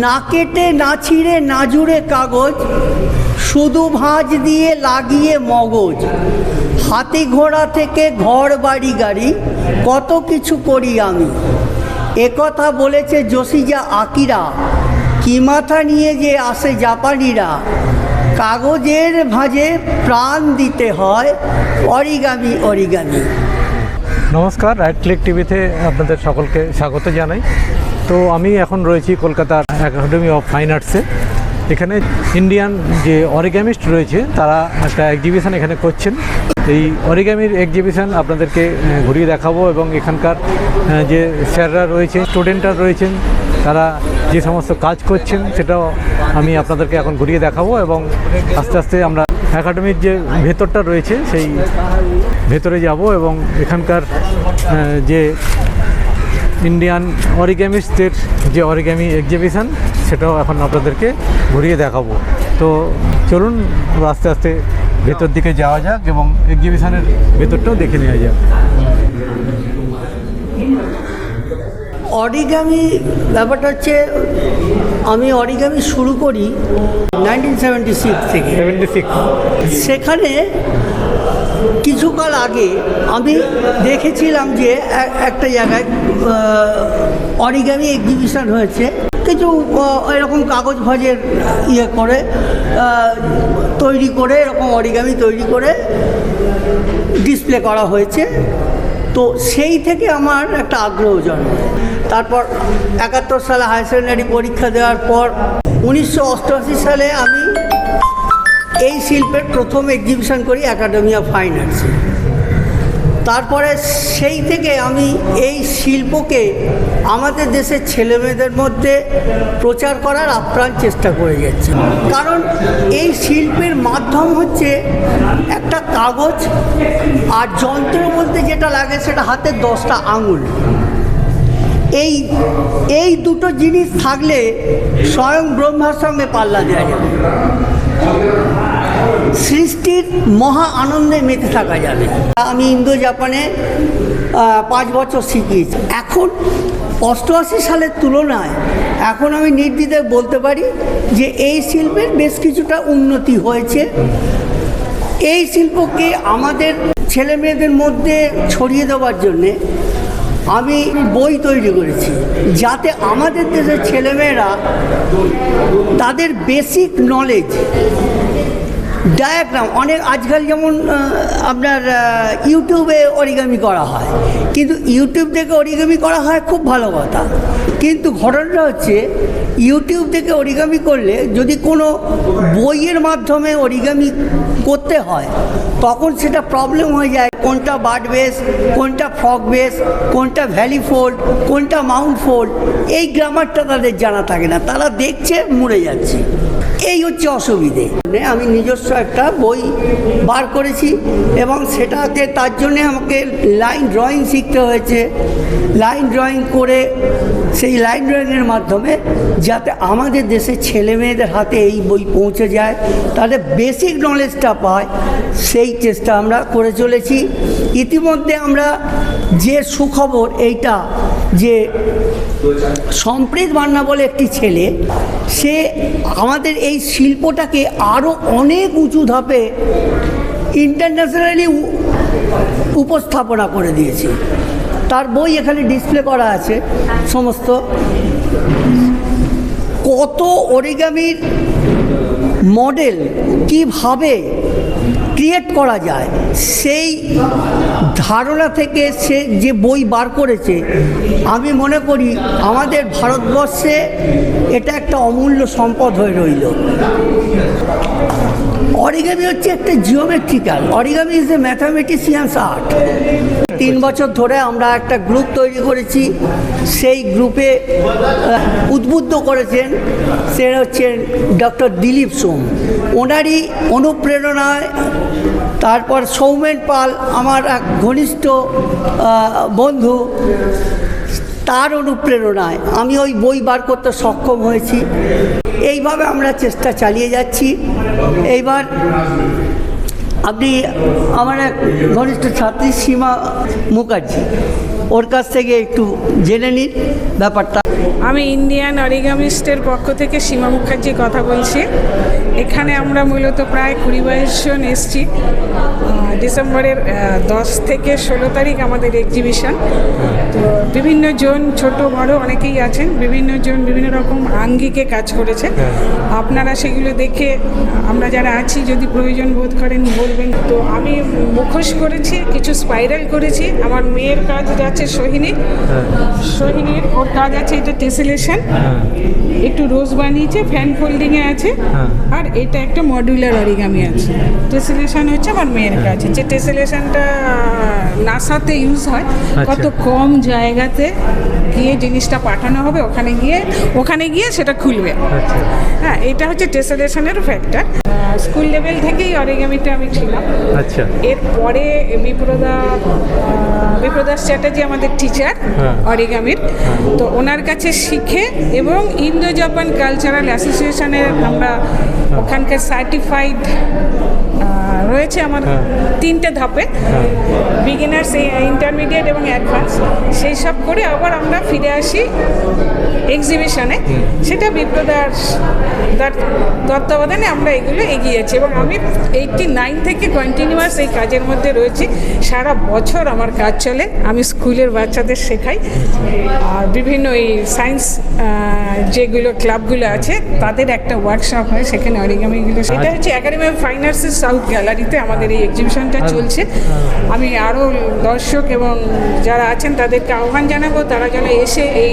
না কেটে না ছিঁড়ে না জুড়ে কাগজ, শুধু ভাঁজ দিয়ে লাগিয়ে মগজ, হাতি ঘোড়া থেকে ঘর বাড়ি গাড়ি, কত কিছু করি আমি। একথা বলেছে জোসিজা আকিরা, কি মাথা নিয়ে যে আসে জাপানিরা, কাগজের ভাঁজে প্রাণ দিতে হয়, অরিগামি অরিগামি। নমস্কার, রাইট ক্লিক টিভিতে আপনাদের সকলকে স্বাগত জানাই। তো আমি এখন রয়েছি কলকাতার একাডেমি অফ ফাইন আর্টসে। এখানে ইন্ডিয়ান যে অরিগামিস্ট রয়েছে তারা একটা এক্সিবিশন এখানে করছেন। এই অরিগামির এক্সিবিশন আপনাদেরকে ঘুরিয়ে দেখাবো এবং এখানকার যে স্যাররা রয়েছে, স্টুডেন্টরা রয়েছেন, তারা যে সমস্ত কাজ করছেন সেটাও আমি আপনাদেরকে এখন ঘুরিয়ে দেখাবো এবং আস্তে আস্তে আমরা একাডেমির যে ভেতরটা রয়েছে সেই ভেতরে যাব এবং এখানকার যে ইন্ডিয়ান অরিগামিস্টদের যে অরিগামি এক্সিবিশন সেটাও এখন আপনাদেরকে ঘুরিয়ে দেখাবো। তো চলুন আস্তে আস্তে ভেতর দিকে যাওয়া যাক এবং এক্সিবিশনের ভেতরটাও দেখে নেওয়া যাক। অরিগামি ব্যাপারটা হচ্ছে, আমি অরিগামি শুরু করি 1976 থেকে। 76 সেখানে কিছুকাল আগে আমি দেখেছিলাম যে একটা জায়গায় অরিগামি এক্সিবিশন হয়েছে, কিছু এরকম কাগজ ভাঁজের ইয়ে করে তৈরি করে, এরকম অরিগামি তৈরি করে ডিসপ্লে করা হয়েছে। তো সেই থেকে আমার একটা আগ্রহ জন্মায়। তারপর 71 সালে হায়ার সেকেন্ডারি পরীক্ষা দেওয়ার পর 1988 সালে আমি এই শিল্পের প্রথম এক্সিবিশন করি একাডেমি অফ ফাইন আর্টসে। তারপরে সেই থেকে আমি এই শিল্পকে আমাদের দেশের ছেলেমেয়েদের মধ্যে প্রচার করার আপ্রাণ চেষ্টা করে যাচ্ছি। কারণ এই শিল্পের মাধ্যম হচ্ছে একটা কাগজ, আর যন্ত্র বলতে যেটা লাগে সেটা হাতের 10টা আঙুল। এই দুটো জিনিস থাকলে স্বয়ং ব্রহ্মার সঙ্গে পাল্লা দেওয়া যাবে, সৃষ্টির মহা আনন্দে মেতে থাকা যাবে। আমি ইন্দো জাপানে 5 বছর শিখিয়েছি। এখন 88 সালের তুলনায় এখন আমি নির্দ্বিধায় বলতে পারি যে এই শিল্পের বেশ কিছুটা উন্নতি হয়েছে। এই শিল্পকে আমাদের ছেলে মেয়েদের মধ্যে ছড়িয়ে দেওয়ার জন্যে আমি বই তৈরি করেছি, যাতে আমাদের দেশের ছেলেমেয়েরা তাদের বেসিক নলেজ, ডায়াগ্রাম, অনেক আজকাল যেমন আপনার ইউটিউবে অরিগামি করা হয়, কিন্তু ইউটিউব থেকে অরিগামি করা হয় খুব ভালো কথা, কিন্তু ঘটনাটা হচ্ছে ইউটিউব থেকে অরিগামি করলে যদি কোনো বইয়ের মাধ্যমে অরিগামি করতে হয় তখন সেটা প্রবলেম হয়ে যায়। কোনটা বার্ড বেস, কোনটা ফ্রগ বেস, কোনটা ভ্যালি ফোল্ড, কোনটা মাউন্ট ফোল্ড, এই গ্রামারটা তাদের জানা থাকে না, তারা দেখছে মুড়ে যাচ্ছে। এই হচ্ছে অসুবিধে। আমি নিজস্ব একটা বই বার করেছি এবং সেটাতে তার জন্যে আমাকে লাইন ড্রয়িং শিখতে হয়েছে। লাইন ড্রয়িং করে সেই লাইন ড্রয়িংয়ের মাধ্যমে যাতে আমাদের দেশের ছেলে মেয়েদের হাতে এই বই পৌঁছে যায়, তাদের বেসিক নলেজটা পায়, সেই চেষ্টা আমরা করে চলেছি। ইতিমধ্যে আমরা যে সুখবর এইটা যে সম্প্রীত মান্না বলে একটি ছেলে, সে আমাদের এই শিল্পটাকে আরও অনেক উঁচু ধাপে ইন্টারন্যাশনালি উপস্থাপনা করে দিয়েছে। তার বই এখানে ডিসপ্লে করা আছে সমস্ত। কত অরিগামির মডেল কিভাবে ক্রিয়েট করা যায় সেই ধারণা থেকে সে যে বই বার করেছে, আমি মনে করি আমাদের ভারতবর্ষে এটা একটা অমূল্য সম্পদ হয়ে রইল। অরিগামি হচ্ছে একটা geometrical, origami is a mathematician's art. 3 বছর ধরে আমরা একটা গ্রুপ তৈরি করেছি। সেই গ্রুপে উদ্বুদ্ধ করেছেন সে হচ্ছেন ডক্টর দিলীপ সোম, ওনারই অনুপ্রেরণায়। তারপর সৌমেন পাল আমার এক ঘনিষ্ঠ বন্ধু, তার অনুপ্রেরণায় আমি ওই বই বার করতে সক্ষম হয়েছি। এইভাবে আমরা চেষ্টা চালিয়ে যাচ্ছি। এইবার আপনি আমার এক ঘনিষ্ঠ ছাত্রী সীমা মুখার্জি, ওর কাছ থেকে একটু জেনে নিন ব্যাপারটা। আমি ইন্ডিয়ান অরিগামিস্টের পক্ষ থেকে সীমা মুখার্জি কথা বলছি। এখানে আমরা মূলত প্রায় 20-22 জন এসছি। ডিসেম্বরের 10 থেকে 16 তারিখ আমাদের এক্সিবিশন। তো বিভিন্ন জন, ছোট বড় অনেকেই আছেন, বিভিন্ন জন বিভিন্ন রকম আঙ্গিকে কাজ করেছে। আপনারা সেগুলো দেখে আমরা যারা আছি যদি প্রয়োজন বোধ করেন বলবেন। তো আমি মুখোশ করেছি, কিছু স্পাইরাল করেছি। আমার মেয়ের কাজ যাচ্ছে সোহিনীর, ওর কাজ আছে এটা টেসেলেশন, একটু রোজ বানিয়েছে, ফ্যান ফোল্ডিংয়ে আছে, আর এটা একটা মডুলার অরিগামি আছে। টেসেলেশন হচ্ছে আমার মেয়ের কাজ, যে টেসেলেশনটা নাসাতে ইউজ হয়, কত কম জায়গাতে গিয়ে জিনিসটা পাঠানো হবে, ওখানে গিয়ে সেটা খুলবে। হ্যাঁ, এটা হচ্ছে টেসেলেশনের ফ্যাক্টর। স্কুল লেভেল থেকেই অরিগামিতে আমি ছিলাম। আচ্ছা, এরপরে বিপ্রদাস চ্যাটার্জি আমাদের টিচার অরিগামির, তো ওনার কাছে শিখে এবং ইন্দো জাপান কালচারাল অ্যাসোসিয়েশনের আমরা ওখানকার সার্টিফাইড রয়েছে আমার 3টে ধাপে, বিগিনার্স, ইন্টারমিডিয়েট এবং অ্যাডভান্স। সেই সব করে আবার আমরা ফিরে আসি এক্সিবিশনে। সেটা বিপ্রদাস তত্ত্বাবধানে আমরা এগুলো এগিয়েছি এবং আমি 89 থেকে কন্টিনিউয়াস এই কাজের মধ্যে রয়েছি। সারা বছর আমার কাজ চলে। আমি স্কুলের বাচ্চাদের শেখাই, আর বিভিন্ন এই সায়েন্স যেগুলো ক্লাবগুলো আছে তাদের একটা ওয়ার্কশপ হয়, সেখানে অরিগামিগুলো। সেটা হচ্ছে একাডেমি অফ ফাইন আর্টসের সাউথ গ্যালারিতে আমাদের এই এক্সিবিশনটা চলছে। আমি আরও দর্শক এবং যারা আছেন তাদেরকে আহ্বান জানাবো, তারা যেন এসে এই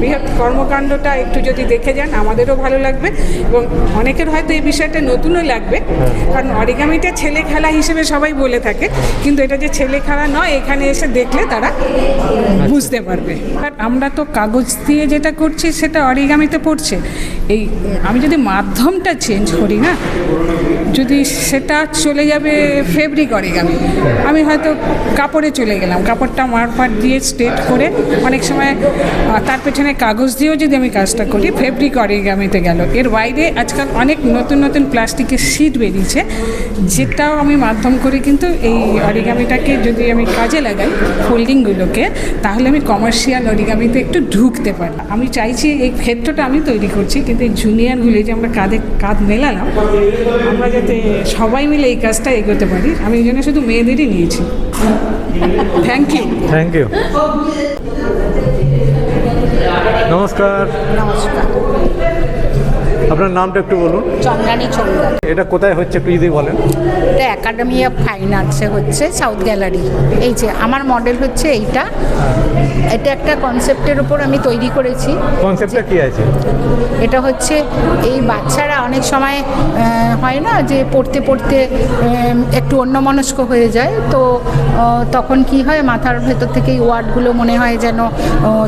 বৃহৎ কর্মকাণ্ডটা একটু যদি দেখে যান, আমাদেরও ভালো লাগবে এবং অনেকের হয়তো এই বিষয়টা নতুনও লাগবে। কারণ অরিগামিটা ছেলে খেলা হিসেবে সবাই বলে থাকে, কিন্তু এটা যে ছেলে খেলা নয়, এখানে এসে দেখলে তারা বুঝতে পারবে। আর আমরা তো কাগজ দিয়ে যেটা করছি সেটা অরিগামিতে পড়ছে। এই আমি যদি মাধ্যমটা চেঞ্জ করি না, যদি সেটা চলে যাবে ফেব্রিক অরিগামি, আমি হয়তো কাপড়ে চলে গেলাম, কাপড়টা মারফাট দিয়ে স্ট্রেট করে, অনেক সময় তার পেছনে কাগজ দিয়েও যদি আমি কাজটা করি, ফেব্রিক অরিগামিতে গেল। এর বাইরে আজকাল অনেক নতুন নতুন প্লাস্টিকের শিট বেরিয়েছে, যেটাও আমি মাধ্যম করে কিন্তু এই অরিগামিটাকে যদি আমি কাজে লাগাই, ফোল্ডিংগুলোকে, তাহলে আমি কমার্শিয়াল অরিগামিতে একটু ঢুকতে পারি। আমি চাইছি এই ক্ষেত্রটা আমি তৈরি করছি, কিন্তু এই জুনিয়রগুলি যে আমরা কাঁধ মেলালাম, আমরা যাতে সবাই মিলে এই কাজটা এগোতে পারি, আমি এই জন্য শুধু মেয়েদেরই নিয়েছি। Thank you. নমস্কার। আপনার নামটা একটু বলুন। চন্দ্রানী চৌধুরী। এটা কোথায় হচ্ছে একটু যদি বলেন। এটা একাডেমি অফ ফাইন আর্টসে হচ্ছে, সাউথ গ্যালারি। এই যে আমার মডেল হচ্ছে এইটা, এটা একটা কনসেপ্টের উপর আমি তৈরি করেছি। কনসেপ্টটা কি আছে? এটা হচ্ছে এই বাচ্চারা অনেক সময় হয় না যে পড়তে পড়তে একটু অন্যমনস্ক হয়ে যায়, তো তখন কি হয়, মাথার ভেতর থেকে এই ওয়ার্ডগুলো মনে হয় যেন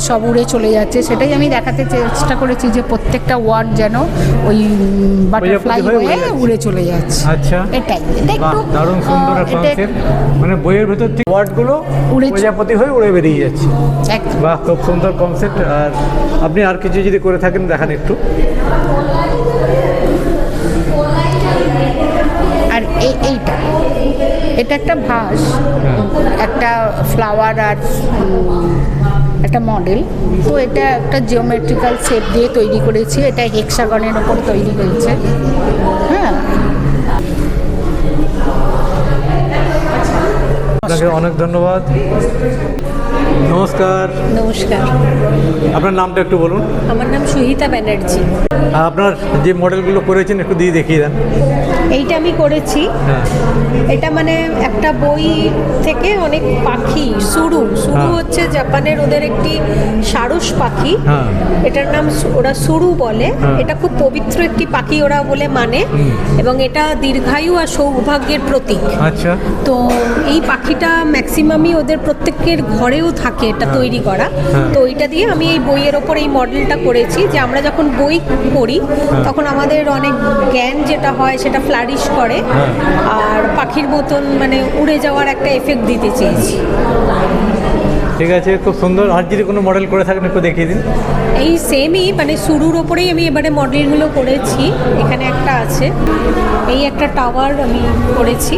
সব উড়ে চলে যাচ্ছে। সেটাই আমি দেখাতে চেষ্টা করেছি যে প্রত্যেকটা ওয়ার্ড যেন ওই বাটারফ্লাই হয়ে উড়ে চলে যাচ্ছে। আচ্ছা, এটা একটু দারুণ সুন্দর কনসেপ্ট, মানে বইয়ের ভেতর থেকে ওয়ার্ডগুলো প্রজাপতি হয়ে উড়ে বেরিয়ে যাচ্ছে। বাহ, খুব সুন্দর কনসেপ্ট। আর আপনি আর কিছু যদি করে থাকেন দেখান একটু। আর এটা একটা ভাস, একটা ফ্লাওয়ার আর একটা মডেল। তো এটা একটা জিওমেট্রিক্যাল শেপ দিয়ে তৈরি করেছি। এটা হেক্সাগনের ওপর তৈরি হয়েছে। হ্যাঁ, আপনাকে অনেক ধন্যবাদ। নমস্কার। নমস্কার, আপনার নামটা একটু বলুন। আমার নাম সুহিতা ব্যানার্জি। আপনার যে মডেলগুলো করেছেন একটু দিয়ে দেখিয়ে দেন। এইটা আমি করেছি। হ্যাঁ, এটা মানে একটা বই থেকে অনেক পাখি, সুরু হচ্ছে জাপানের ওদের একটি সারস পাখি। হ্যাঁ, এটার নাম ওরা সুরু বলে। হ্যাঁ। এটা খুব পবিত্র একটি পাখি ওরা বলে মানে, এবং এটা দীর্ঘায়ু আর সৌভাগ্যের প্রতীক। আচ্ছা। তো এই পাখিটা ম্যাক্সিমামই ওদের প্রত্যেকের ঘরেও থাকে, এটা তৈরি করা। তো ওইটা দিয়ে আমি এই বইয়ের ওপর এই মডেলটা করেছি, যে আমরা যখন বই পড়ি তখন আমাদের অনেক জ্ঞান যেটা হয় সেটা ফ্লারিশ করে, আর পাখির মতন মানে উড়ে যাওয়ার একটা এফেক্ট দিতে চেয়েছি। ঠিক আছে, খুব সুন্দর। আর যদি কোনো মডেল করে থাকেন একটু দেখিয়ে দিন। এই সেমই মানে শুরুর ওপরেই আমি এবারে মডেলগুলো করেছি। এখানে একটা আছে, এই একটা টাওয়ার আমি করেছি।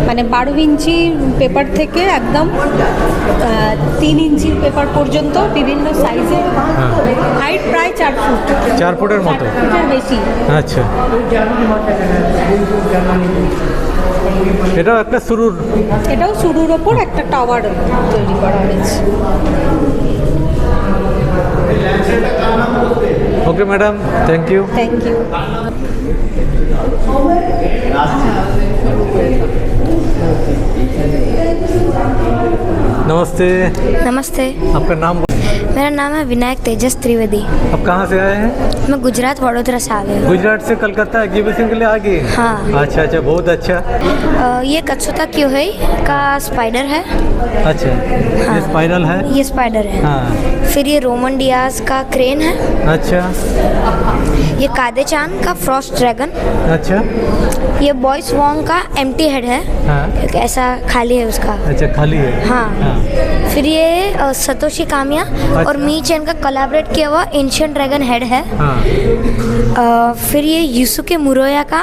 মানে 12 ইঞ্চি পেপার থেকে একদম 3 ইঞ্চির পেপার পর্যন্ত বিভিন্ন সাইজের, হাইট প্রায় 4 ফুট, 4 ফুটের মতো, 4 ফুটের বেশি। আচ্ছা, এটাও একটা শুরুর, এটাও শুরুর ওপর একটা টাওয়ার তৈরি করা হয়েছে। Okay madam, thank you. Thank you. नमस्ते। नमस्ते, आपका नाम? मेरा नाम है विनायक तेजस त्रिवेदी। आप कहाँ से आए हैं? मैं गुजरात वडोदरा से आ गई हूँ। गुजरात से कलकत्ता एग्जीबिशन के लिए आ गए? हाँ। अच्छा अच्छा, बहुत अच्छा। ये कत्सुता क्योहई का स्पाइडर है। अच्छा, ये हाँ। स्पाइरल है? ये स्पाइडर है। हाँ। फिर ये रोमन डियाज का क्रेन है। अच्छा ये कादेचान का फ्रॉस्ट ड्रैगन। अच्छा। ये बॉयस वॉन्ग का एम्प्टी हेड है। हाँ। एक ऐसा खाली है उसका। अच्छा, खाली है। हाँ। फिर ये सतोशी कामिया और मी चैन का कोलैबोरेट किया हुआ एंशिएंट ड्रैगन हेड है। हाँ। फिर ये यूसुके मुरोया का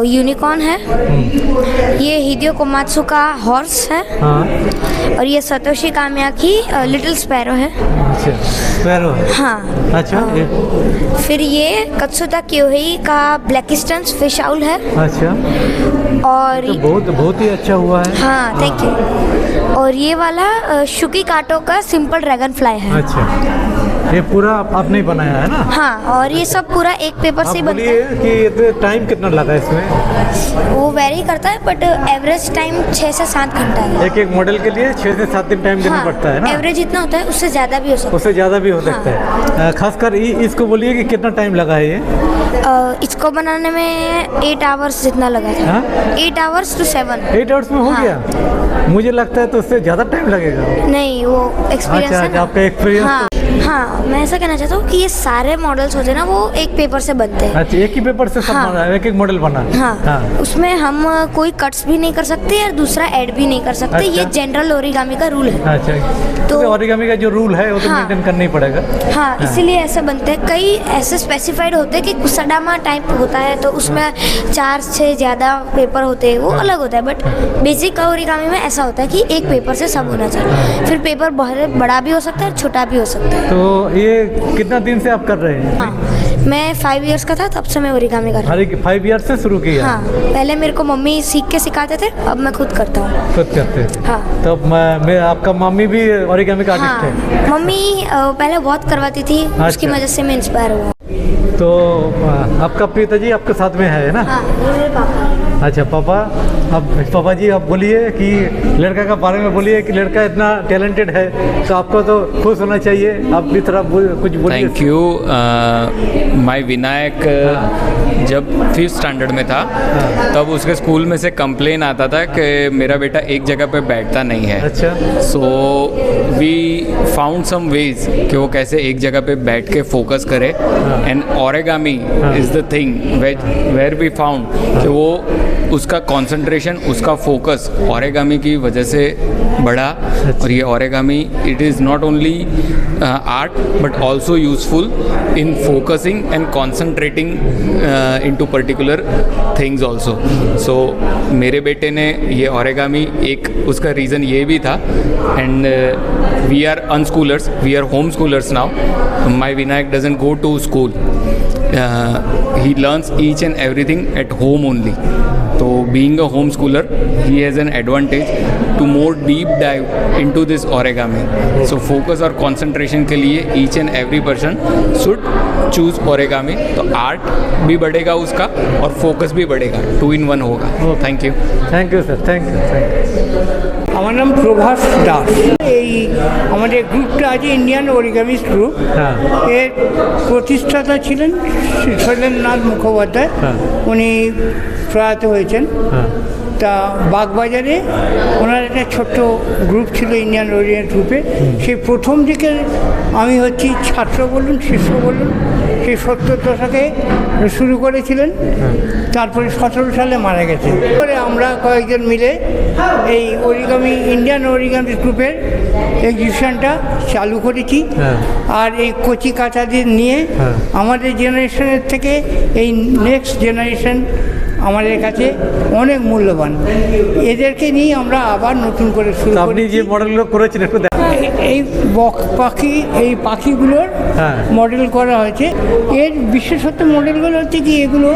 यूनिकॉर्न है। ये हिदियो कोमात्सु का हॉर्स है। हाँ। और ये सतोशी कामिया की लिटिल स्पैरो है। अच्छा, स्पैरो है। हाँ। अच्छा, फिर ये कत्सुता क्योहई का ब्लैकिस्टन फिश आउल है। अच्छा, और तो बहुत ही अच्छा हुआ है। हाँ, थैंक यू। और ये वाला शुकी काटो का सिंपल ड्रैगन फ्लाई है। अच्छा, ये पूरा आपने ही बनाया है ना? हाँ, और ये सब पूरा एक पेपर से ही आप बनता है। बोलिए कि ये टाइम कितना लगा इसमें? वो वेरी करता है, बट एवरेज टाइम 6 से 7 घंटा है। एक एक मॉडल के लिए 6 से 7 दिन टाइम देना पड़ता है ना? एवरेज इतना होता है, उससे ज़्यादा भी हो सकता उससे ज़्यादा भी हो सकता है। खासकर इसको बोलिए कि कितना टाइम लगा है ये? है। इसको बनाने में 8 आवर्स जितना लगा था। हाँ? 8 आवर्स to 7। 8 आवर्स में हो हाँ। गया? मुझे लगता है तो उससे ज़्यादा टाइम लगेगा। नहीं, वो एक्सपीरियंस अच्छा, है ना। आपका एक्सपीरियंस। हाँ हाँ, मैं ऐसा कहना चाहता हूँ कि ये सारे मॉडल्स होते हैं ना, वो एक पेपर से बनते हैं। अच्छा, एक ही पेपर से सब हाँ। बना है, एक एक मॉडल बना है। हाँ, उसमें हम कोई कट्स भी नहीं कर सकते और दूसरा ऐड भी नहीं कर सकते। अच्छा। ये जनरल ओरिगामी का रूल है। अच्छा, तो तो ओरिगामी का जो रूल है वो तो हाँ। मेंटेन करना ही पड़ेगा। हाँ, इसीलिए ऐसे बनते हैं। कई ऐसे स्पेसिफाइड होते हैं कि कुसडामा टाइप होता है, तो उसमें 4 से ज़्यादा पेपर होते हैं, वो अलग होता है। बट बेसिक ओरिगामी में ऐसा होता है कि एक पेपर से सब होना चाहिए। फिर पेपर बहुत बड़ा भी हो सकता है, छोटा भी हो सकता है। तो ये कितना दिन से आप कर रहे हैं? हाँ, मैं 5 इयर्स का था तब से मैं ओरिगामी कर रही हूँ। 5 ईयर्स से शुरू किया? हाँ, पहले मेरे को मम्मी सीख के सिखाते थे, अब मैं खुद करता हूँ। खुद करते थे? हाँ। तो मैं आपका मम्मी भी ओरिगामी का आर्टिस्ट है? हाँ, मम्मी पहले बहुत करवाती थी, उसकी वजह से मैं इंस्पायर हुआ। तो आपका पिताजी आपके साथ में है ना? हाँ, ये मेरे पापा। अच्छा, पापा। अब पापा जी, आप बोलिए कि लड़का का बारे में बोलिए कि लड़का इतना टैलेंटेड है, तो आपको तो खुश होना चाहिए। आप भी थोड़ा कुछ बोलिए। Thank you. माय विनायक जब 5th स्टैंडर्ड में था तब उसके स्कूल में से कंप्लेन आता था कि मेरा बेटा एक जगह पे बैठता नहीं है। अच्छा। So we found some ways कि वो कैसे एक जगह पे बैठ के फोकस करे। And origami is the thing where we found कि वो उसका कंसंट्रेशन, उसका फोकस ओरिगामी की वजह से बढ़ा। और ये origami it is not only art but also useful in focusing and concentrating into particular things also. So मेरे बेटे ने ये ओरिगामी, एक उसका रीज़न ये भी था। And we are unschoolers, we are home schoolers now. My Vinayak doesn't go to school, he learns each and everything at home only. So being a homeschooler, he has an advantage to more deep dive into this origami. So focus और concentration के लिए each and every person should choose origami. तो art भी बढ़ेगा उसका और focus भी बढ़ेगा, 2 in 1 होगा। Thank you. Thank you sir, thank you. আমার নাম প্রভাস দাস। এই আমাদের গ্রুপটা আছে ইন্ডিয়ান অরিগামিস্ট গ্রুপ। হ্যাঁ। এর প্রতিষ্ঠাতা ছিলেন শৈলেন্দ্রনাথ মুখোপাধ্যায়। হ্যাঁ। উনি প্রয়াত হয়েছেন। হ্যাঁ। তা বাগবাজারে ওনার একটা ছোট্ট গ্রুপ ছিল ইন্ডিয়ান অরিগামি গ্রুপে। সেই প্রথম দিকে আমি হচ্ছি ছাত্র বলুন, শিষ্য বলুন, সেই সেই 70 দশকে শুরু করেছিলেন, তারপরে 17 সালে মারা গেছেন। পরে আমরা কয়েকজন মিলে এই অরিগামি ইন্ডিয়ান অরিগামি গ্রুপের এক্সিবিশনটা চালু করেছি। আর এই কচি কাঁচাদের নিয়ে আমাদের জেনারেশনের থেকে এই নেক্সট জেনারেশন আমাদের কাছে অনেক মূল্যবান। এদেরকে নিয়ে আমরা আবার নতুন করে শুরু আপনি করেছি। যে মডেলগুলো করেছেন একটু এই পাখিগুলোর মডেল করা হয়েছে। এর বিশেষত মডেলগুলো হচ্ছে কি, এগুলো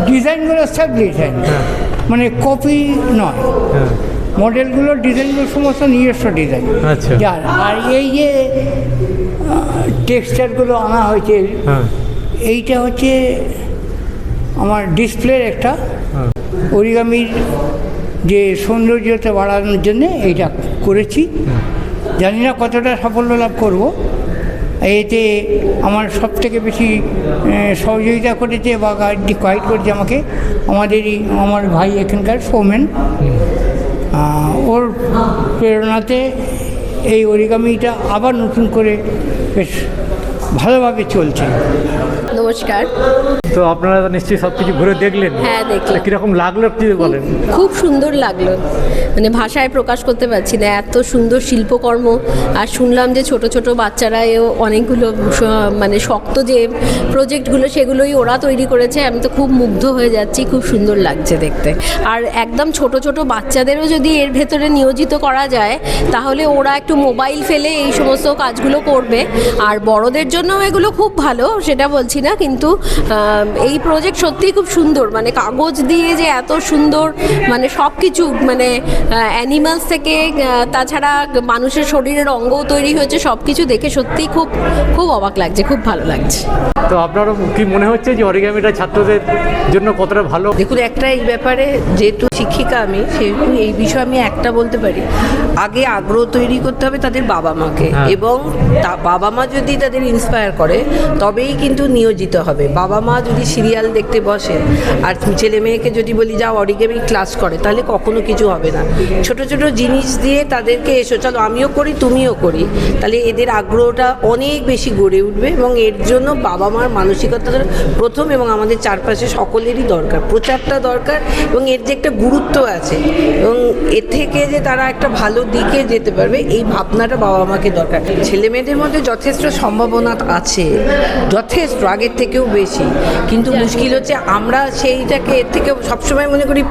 ডিজাইনগুলো সব ডিজাইন, মানে কপি নয়। মডেলগুলোর ডিজাইনগুলো সমস্ত নিজস্ব ডিজাইন। আচ্ছা। যার আর এই যে টেক্সচারগুলো আনা হয়েছে, এইটা হচ্ছে আমার ডিসপ্লের একটা অরিগামির যে সৌন্দর্যতা বাড়ানোর জন্যে এইটা করেছি। জানি না কতটা সাফল্য লাভ করব। এতে আমার সবথেকে বেশি সহযোগিতা করেছে বা গাইড করেছে আমাকে আমার ভাই এখানকার সৌমেন। ওর প্রেরণাতে এই অরিগামিটা আবার নতুন করে বেশ ভালোভাবে চলছে। নমস্কার। তো আপনারা নিশ্চয়ই সব কিছু ঘুরে দেখলেন? হ্যাঁ, দেখলাম। কীরকম লাগলো একটু বলেন। খুব সুন্দর লাগলো, মানে ভাষায় প্রকাশ করতে পারছি না, এত সুন্দর শিল্পকর্ম। আর শুনলাম যে ছোট ছোট বাচ্চারাও অনেকগুলো মানে শক্ত যে প্রজেক্টগুলো সেগুলোই ওরা তৈরি করেছে। আমি তো খুব মুগ্ধ হয়ে যাচ্ছি, খুব সুন্দর লাগছে দেখতে। আর একদম ছোট ছোট বাচ্চাদেরও যদি এর ভেতরে নিয়োজিত করা যায় তাহলে ওরা একটু মোবাইল ফেলে এই সমস্ত কাজগুলো করবে। আর বড়দের জন্যও এগুলো খুব ভালো, সেটা বলছি না, কিন্তু এই প্রজেক্ট সত্যিই খুব সুন্দর। মানে কাগজ দিয়ে যে এত সুন্দর, মানে সব কিছু, মানে অ্যানিমালস থেকে তাছাড়া মানুষের শরীরের অঙ্গও তৈরি হয়েছে, সব কিছু দেখে সত্যিই খুব খুব অবাক লাগছে, খুব ভালো লাগছে। তো আপনারও কি মনে হচ্ছে যে অরিগামিটা ছাত্রদের জন্য কতটা ভালো? দেখুন, একটা এই ব্যাপারে যেহেতু শিক্ষিকা আমি, সেহেতু এই বিষয়ে আমি একটা বলতে পারি, আগে আগ্রহ তৈরি করতে হবে তাদের বাবা মাকে, এবং বাবা মা যদি তাদের ইন্সপায়ার করে তবেই কিন্তু নিয়োজিত হবে। বাবা মা যদি সিরিয়াল দেখতে বসে আর ছেলে মেয়েকে যদি বলি যাও অরিগামি ক্লাস করে, তাহলে কখনো কিছু হবে না। ছোট ছোট জিনিস দিয়ে তাদেরকে এসো, চলো আমিও করি তুমিও করি, তাহলে এদের আগ্রহটা অনেক বেশি গড়ে উঠবে। এবং এর জন্য বাবা মার মানসিকতাটা প্রথম, এবং আমাদের চারপাশে সকলেরই দরকার, প্রচারটা দরকার। এবং এর যে একটা গুরুত্ব আছে এবং এর থেকে যে তারা একটা ভালো দিকে যেতে পারবে, এই ভাবনাটা বাবা মাকে দরকার। ছেলে মেয়েদের মধ্যে যথেষ্ট সম্ভাবনা আছে, যথেষ্ট, আগের থেকেও বেশি, কিন্তু মুশকিল হচ্ছে আমরা সেইটাকে এর থেকে সবসময় মনে করি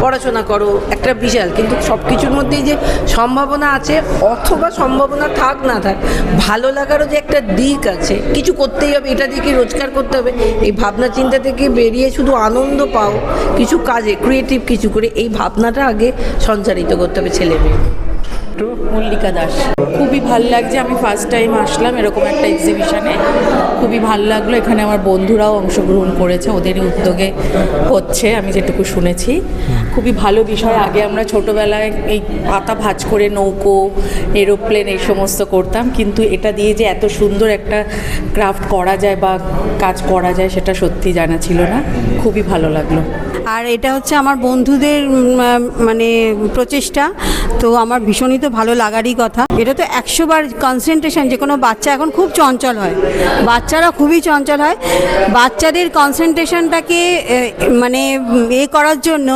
পড়াশোনা করো একটা বিশাল, কিন্তু সব কিছুর মধ্যেই যে সম্ভাবনা আছে, অথবা সম্ভাবনা থাক না থাক, ভালো লাগারও যে একটা দিক আছে, কিছু করতেই হবে, এটা দিয়ে কি রোজগার করতে হবে, এই ভাবনা চিন্তা থেকে বেরিয়ে শুধু আনন্দ পাও কিছু কাজে, ক্রিয়েটিভ কিছু করে, এই ভাবনাটা আগে সঞ্চারিত করতে হবে ছেলে মেয়ে। মল্লিকা দাস। খুবই ভালো লাগছে, আমি ফার্স্ট টাইম আসলাম এরকম একটা এক্সিবিশনে, খুবই ভালো লাগলো। এখানে আমার বন্ধুরাও অংশগ্রহণ করেছে, ওদেরই উদ্যোগে হচ্ছে আমি যেটুকু শুনেছি। খুবই ভালো বিষয়। আগে আমরা ছোটোবেলায় এই পাতা ভাঁজ করে নৌকো, এরোপ্লেন এই সমস্ত করতাম, কিন্তু এটা দিয়ে যে এত সুন্দর একটা ক্রাফট করা যায় বা কাজ করা যায় সেটা সত্যি জানা ছিল না। খুবই ভালো লাগলো। আর এটা হচ্ছে আমার বন্ধুদের মানে প্রচেষ্টা, তো আমার ভীষণই তো ভালো লাগারই কথা। এটা তো 100 বার কনসেন্ট্রেশন, যে কোনো বাচ্চা এখন খুব চঞ্চল হয়, বাচ্চারা খুবই চঞ্চল হয়, বাচ্চাদের কনসেন্ট্রেশনটাকে মানে করার জন্য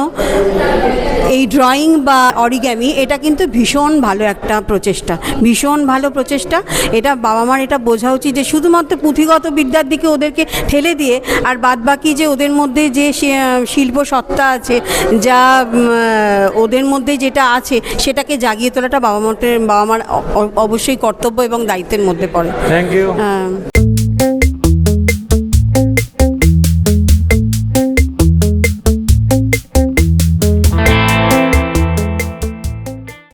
এই ড্রয়িং বা অরিগামি এটা কিন্তু ভীষণ ভালো একটা প্রচেষ্টা, ভীষণ ভালো প্রচেষ্টা। এটা বাবা মার এটা বোঝা উচিত যে শুধুমাত্র পুঁথিগত বিদ্যার দিকে ওদেরকে ঠেলে দিয়ে আর বাদবাকি যে ওদের মধ্যে যে শিল্প সত্তা আছে, যা ওদের মধ্যে যেটা আছে সেটাকে জাগিয়ে তোলাটা বাবা মার অবশ্যই কর্তব্য এবং দায়িত্বের মধ্যে পড়ে। Thank you.